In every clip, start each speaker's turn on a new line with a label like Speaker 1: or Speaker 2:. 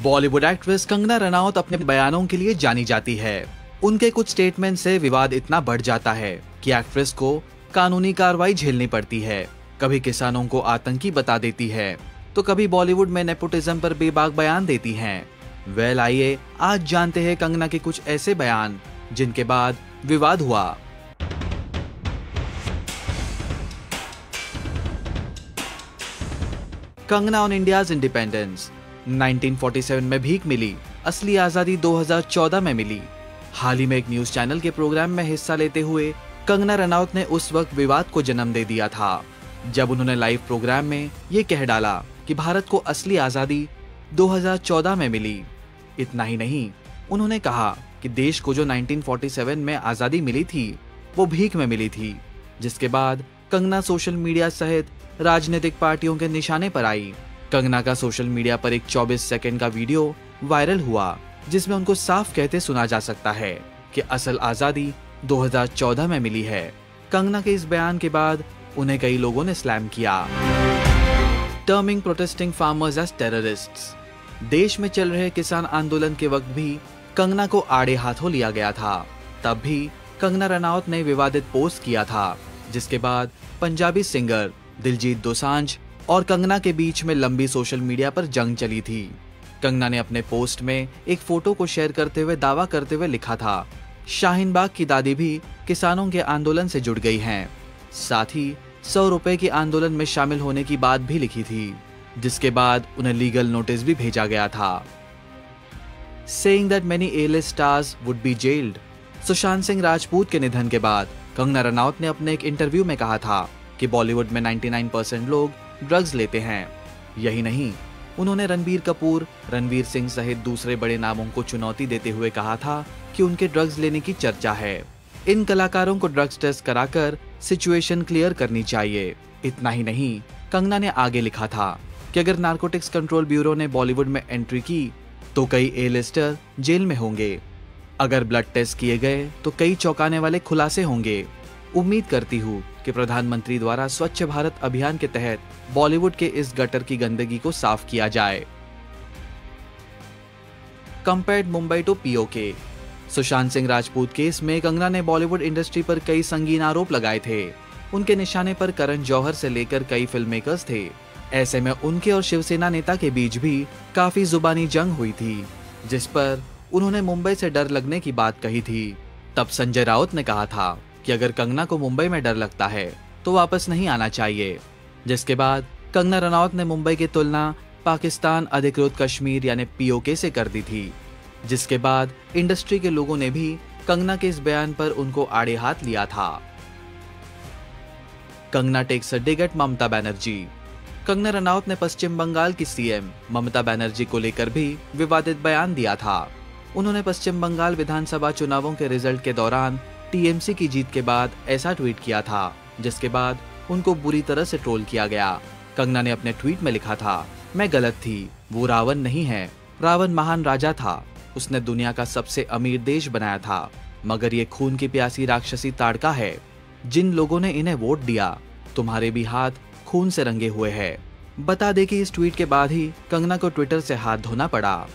Speaker 1: Bollywood actress Kangana Ranaut अपने बयानों के लिए जानी जाती है। उनके कुछ स्टेटमेंट से विवाद इतना बढ़ जाता है कि एक्ट्रेस को कानूनी कार्रवाई झेलनी पड़ती है। कभी किसानों को आतंकी बता देती है तो कभी बॉलीवुड में नेपोटिज्म पर बेबाक बयान देती हैं। आइए आज जानते हैं कंगना के कुछ ऐसे बयान जिनके बाद विवाद हुआ। Kangana on India's independence. 1947 में भीख मिली, असली आजादी 2014 में मिली। हाल ही में एक न्यूज चैनल के प्रोग्राम में हिस्सा लेते हुए कंगना रनौत ने उस वक्त विवाद को जन्म दे दिया था जब उन्होंने लाइव प्रोग्राम में ये कह डाला कि भारत को असली आजादी 2014 में मिली। इतना ही नहीं, उन्होंने कहा कि देश को जो 1947 में आजादी मिली थी वो भीख में मिली थी। जिसके बाद कंगना सोशल मीडिया सहित राजनीतिक पार्टियों के निशाने पर आई। कंगना का सोशल मीडिया पर एक 24 सेकंड का वीडियो वायरल हुआ जिसमें उनको साफ कहते सुना जा सकता है कि असल आजादी 2014 में मिली है। कंगना के इस बयान के बाद उन्हें कई लोगों ने स्लैम किया। Terming protesting farmers as terrorists. देश में चल रहे किसान आंदोलन के वक्त भी कंगना को आड़े हाथों लिया गया था। तब भी कंगना रनौत ने विवादित पोस्ट किया था, जिसके बाद पंजाबी सिंगर दिलजीत दोसांझ और कंगना के बीच में लंबी सोशल मीडिया पर जंग चली थी। कंगना ने अपने पोस्ट में एक फोटो को शेयर करते हुए दावा करते हुए लिखा था, शाहीन बाग की दादी भी किसानों के आंदोलन से जुड़ गई हैं। साथ ही 100 रुपए के आंदोलन में शामिल होने की बात भी लिखी थी, जिसके बाद उन्हें लीगल नोटिस भी भेजा गया था। Saying that many A-list stars would be jailed। Sushant Singh Rajput के निधन के बाद कंगना रनौत ने अपने एक इंटरव्यू में कहा था कि बॉलीवुड में 99% लोग ड्रग्स लेते हैं। यही नहीं, उन्होंने रणबीर कपूर, रणवीर सिंह सहित दूसरे बड़े नामों को चुनौती देते हुए कहा था कि उनके ड्रग्स लेने की चर्चा है। इन कलाकारों को ड्रग्स टेस्ट कराकर सिचुएशन क्लियर करनी चाहिए। इतना ही नहीं, कंगना ने आगे लिखा था कि अगर नारकोटिक्स कंट्रोल ब्यूरो ने बॉलीवुड में एंट्री की तो कई ए-लिस्टर जेल में होंगे। अगर ब्लड टेस्ट किए गए तो कई चौंकाने वाले खुलासे होंगे। उम्मीद करती हूँ कि प्रधानमंत्री द्वारा स्वच्छ भारत अभियान के तहत बॉलीवुड के इस गटर की गंदगी को साफ किया जाए। Compared Mumbai to POK. Sushant Singh Rajput case में कंगना ने बॉलीवुड इंडस्ट्री पर कई संगीन आरोप लगाए थे। उनके निशाने पर करण जौहर से लेकर कई फिल्म मेकर्स थे। ऐसे में उनके और शिवसेना नेता के बीच भी काफी जुबानी जंग हुई थी, जिस पर उन्होंने मुंबई से डर लगने की बात कही थी। तब संजय राउत ने कहा था कि अगर कंगना को मुंबई में डर लगता है तो वापस नहीं आना चाहिए। जिसके बाद कंगना रनौत ने मुंबई की तुलना पाकिस्तान अधिकृत कश्मीर यानी पीओके से कर दी थी। जिसके बाद इंडस्ट्री के लोगों ने भी कंगना के इस बयान पर उनको आड़े हाथ लिया था। Kangana takes a dig at Mamata Banerjee. Kangana Ranaut ने पश्चिम बंगाल की सीएम ममता बनर्जी को लेकर भी विवादित बयान दिया था। उन्होंने पश्चिम बंगाल विधानसभा चुनावों के रिजल्ट के दौरान टीएमसी की जीत के बाद ऐसा ट्वीट किया था, जिसके बाद उनको बुरी तरह से ट्रोल किया गया। कंगना ने अपने ट्वीट में लिखा था, मैं गलत थी, वो रावण नहीं है। रावण महान राजा था, उसने दुनिया का सबसे अमीर देश बनाया था, मगर ये खून की प्यासी राक्षसी ताड़का है। जिन लोगों ने इन्हें वोट दिया, तुम्हारे भी हाथ खून से रंगे हुए हैं। बता दें कि इस ट्वीट के बाद ही कंगना को ट्विटर से हाथ धोना पड़ा।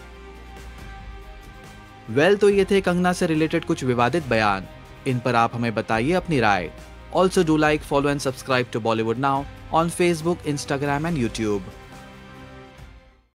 Speaker 1: तो ये थे कंगना से रिलेटेड कुछ विवादित बयान। इन पर आप हमें बताइए अपनी राय। Also do like, follow and subscribe to Bollywood now on Facebook, Instagram and YouTube।